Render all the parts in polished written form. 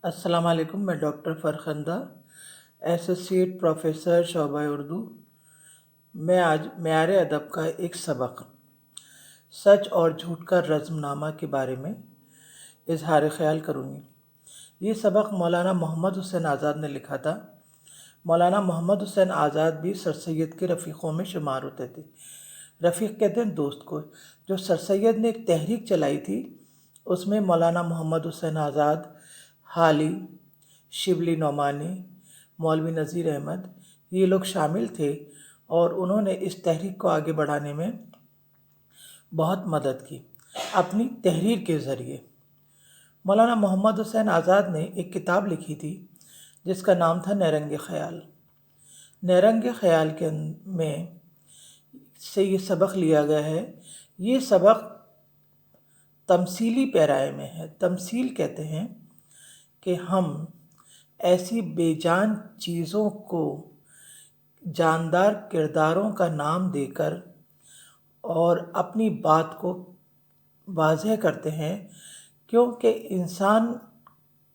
السلام علیکم، میں ڈاکٹر فرخندہ، ایسوسیٹ پروفیسر شعبہ اردو۔ میں آج معیار ادب کا ایک سبق سچ اور جھوٹ کا رزم نامہ کے بارے میں اظہار خیال کروں گی۔ یہ سبق مولانا محمد حسین آزاد نے لکھا تھا۔ مولانا محمد حسین آزاد بھی سر سید کے رفیقوں میں شمار ہوتے تھے۔ رفیق کہتے ہیں دوست کو۔ جو سر سید نے ایک تحریک چلائی تھی اس میں مولانا محمد حسین آزاد، حالی، شبلی نعمانی، مولوی نذیر احمد یہ لوگ شامل تھے اور انہوں نے اس تحریک کو آگے بڑھانے میں بہت مدد کی اپنی تحریر کے ذریعے۔ مولانا محمد حسین آزاد نے ایک کتاب لکھی تھی جس کا نام تھا نیرنگ خیال۔ نیرنگ خیال کے میں سے یہ سبق لیا گیا ہے۔ یہ سبق تمثیلی پیرائے میں ہے۔ تمثیل کہتے ہیں کہ ہم ایسی بے جان چیزوں کو جاندار کرداروں کا نام دے کر اور اپنی بات کو واضح کرتے ہیں، کیونکہ انسان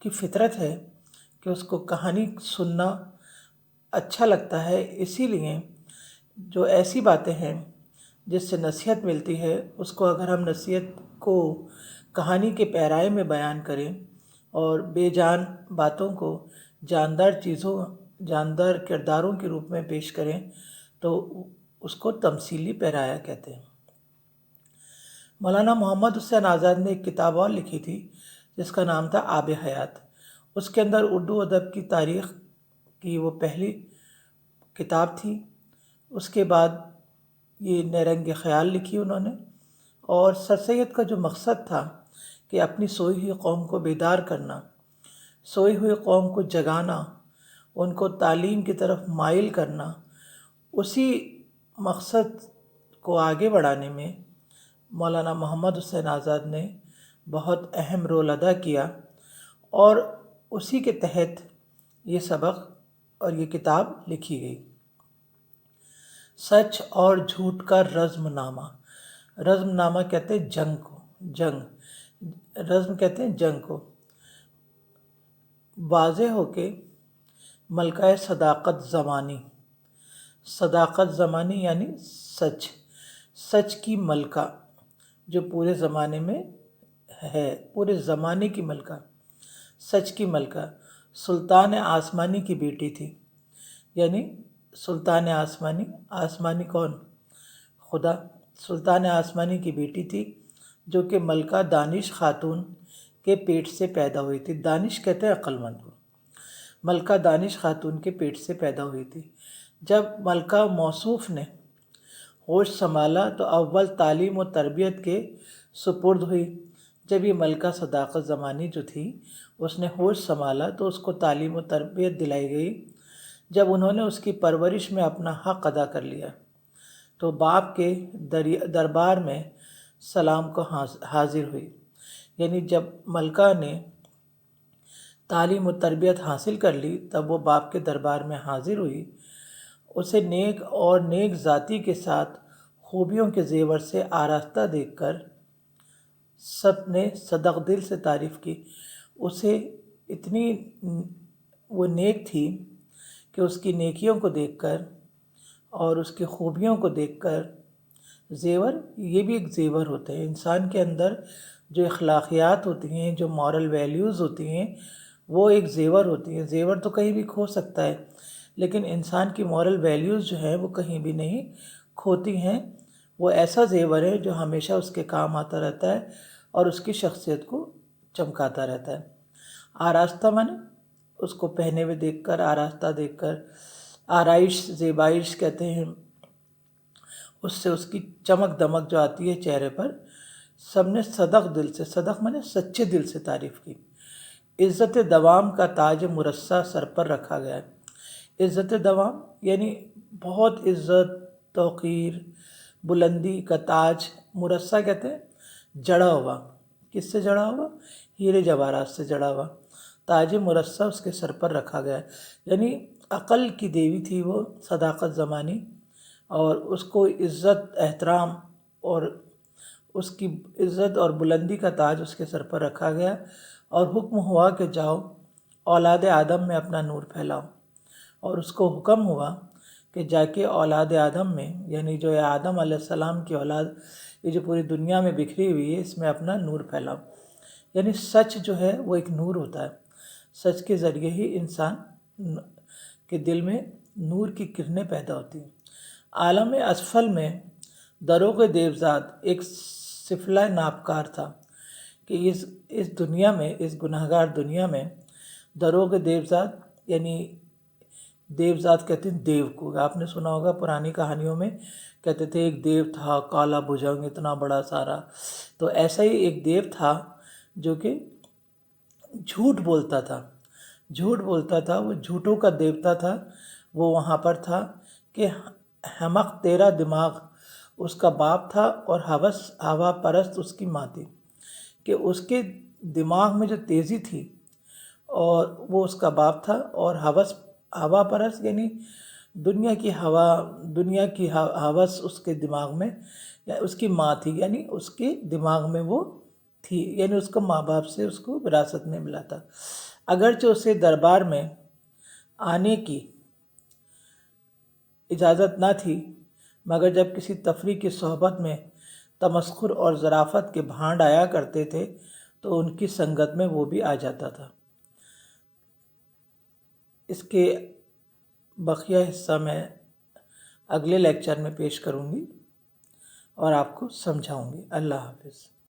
کی فطرت ہے کہ اس کو کہانی سننا اچھا لگتا ہے۔ اسی لیے جو ایسی باتیں ہیں جس سے نصیحت ملتی ہے اس کو اگر ہم نصیحت کو کہانی کے پیرائے میں بیان کریں اور بے جان باتوں کو جاندار کرداروں کے روپ میں پیش کریں تو اس کو تمثیلی پیرایا کہتے ہیں۔ مولانا محمد حسین آزاد نے ایک کتاب اور لکھی تھی جس کا نام تھا آب حیات۔ اس کے اندر اردو ادب کی تاریخ کی وہ پہلی کتاب تھی۔ اس کے بعد یہ نیرنگ خیال لکھی انہوں نے، اور سر سید کا جو مقصد تھا کہ اپنی سوئی ہوئی قوم کو بیدار کرنا، سوئی ہوئی قوم کو جگانا، ان کو تعلیم کی طرف مائل کرنا، اسی مقصد کو آگے بڑھانے میں مولانا محمد حسین آزاد نے بہت اہم رول ادا کیا، اور اسی کے تحت یہ سبق اور یہ کتاب لکھی گئی۔ سچ اور جھوٹ کا رزم نامہ۔ رزم نامہ کہتے ہیں جنگ کو، رزم کہتے ہیں جنگ کو۔ واضح ہو کے ملکہ صداقت زمانی، صداقت زمانی یعنی سچ کی ملکہ جو پورے زمانے میں ہے، پورے زمانے کی ملکہ، سچ کی ملکہ سلطان آسمانی کی بیٹی تھی۔ یعنی سلطان آسمانی کون؟ خدا۔ سلطان آسمانی کی بیٹی تھی جو کہ ملکہ دانش خاتون کے پیٹ سے پیدا ہوئی تھی۔ دانش کہتے ہیں عقل مند کو۔ ملکہ دانش خاتون کے پیٹ سے پیدا ہوئی تھی۔ جب ملکہ موصوف نے ہوش سنبھالا تو اول تعلیم و تربیت کے سپرد ہوئی۔ جب یہ ملکہ صداقت زمانی جو تھی اس نے ہوش سنبھالا تو اس کو تعلیم و تربیت دلائی گئی۔ جب انہوں نے اس کی پرورش میں اپنا حق ادا کر لیا تو باپ کے دربار میں سلام کو حاضر ہوئی۔ یعنی جب ملکہ نے تعلیم و تربیت حاصل کر لی تب وہ باپ کے دربار میں حاضر ہوئی۔ اسے نیک اور نیک ذاتی کے ساتھ خوبیوں کے زیور سے آراستہ دیکھ کر سب نے صدق دل سے تعریف کی۔ اسے اتنی وہ نیک تھی کہ اس کی نیکیوں کو دیکھ کر اور اس کی خوبیوں کو دیکھ کر، زیور یہ بھی ایک زیور ہوتے ہیں۔ انسان کے اندر جو اخلاقیات ہوتی ہیں، جو مورل ویلیوز ہوتی ہیں، وہ ایک زیور ہوتی ہیں۔ زیور تو کہیں بھی کھو سکتا ہے لیکن انسان کی مورل ویلیوز جو ہیں وہ کہیں بھی نہیں کھوتی ہیں۔ وہ ایسا زیور ہے جو ہمیشہ اس کے کام آتا رہتا ہے اور اس کی شخصیت کو چمکاتا رہتا ہے۔ آراستہ مانے اس کو پہنے ہوئے دیکھ کر، آراستہ دیکھ کر، آرائش زیبائش کہتے ہیں، اس سے اس کی چمک دمک جو آتی ہے چہرے پر، سب نے صدق دل سے، صدق مانے سچے دل سے تعریف کی۔ عزت دوام کا تاج مرصع سر پر رکھا گیا ہے۔ عزت دوام یعنی بہت عزت، توقیر، بلندی کا تاج، مرصع کہتے ہیں جڑا ہوا۔ کس سے جڑا ہوا؟ ہیرے جواہرات سے جڑا ہوا تاج مرصع اس کے سر پر رکھا گیا ہے۔ یعنی عقل کی دیوی تھی وہ صداقت زمانی، اور اس کو عزت، احترام اور اس کی عزت اور بلندی کا تاج اس کے سر پر رکھا گیا، اور حکم ہوا کہ جاؤ اولاد آدم میں اپنا نور پھیلاؤ، اور اس کو حکم ہوا کہ جا کے اولاد آدم میں، یعنی جو ہے آدم علیہ السلام کی اولاد، یہ جو پوری دنیا میں بکھری ہوئی ہے، اس میں اپنا نور پھیلاؤ۔ یعنی سچ جو ہے وہ ایک نور ہوتا ہے، سچ کے ذریعے ہی انسان کے دل میں نور کی کرنیں پیدا ہوتی ہیں۔ عالم اسفل میں دروغ دیوزاد ایک سفلہ ناپکار تھا کہ اس دنیا میں، اس گناہگار دنیا میں دروغ دیوزاد، یعنی دیوزاد کہتے ہیں دیو کو، آپ نے سنا ہوگا پرانی کہانیوں میں کہتے تھے ایک دیو تھا کالا بھجنگ اتنا بڑا سارا، تو ایسا ہی ایک دیو تھا جو کہ جھوٹ بولتا تھا، وہ جھوٹوں کا دیوتا تھا۔ وہ وہاں پر تھا کہ حمق تیرا دماغ اس کا باپ تھا اور ہوا پرست اس کی ماں تھی، کہ اس کے دماغ میں جو تیزی تھی اور وہ اس کا باپ تھا، اور ہوا پرست یعنی دنیا کی ہوس اس کے دماغ میں، یا اس کی ماں تھی، یعنی اس کے دماغ میں وہ تھی، یعنی اس کو ماں باپ سے اس کو وراثت میں ملا تھا۔ اگرچہ اسے دربار میں آنے کی اجازت نہ تھی، مگر جب کسی تفریح کی صحبت میں تمسخر اور ظرافت کے بھانڈ آیا کرتے تھے تو ان کی سنگت میں وہ بھی آ جاتا تھا۔ اس کے بقیہ حصہ میں اگلے لیکچر میں پیش کروں گی اور آپ کو سمجھاؤں گی۔ اللہ حافظ۔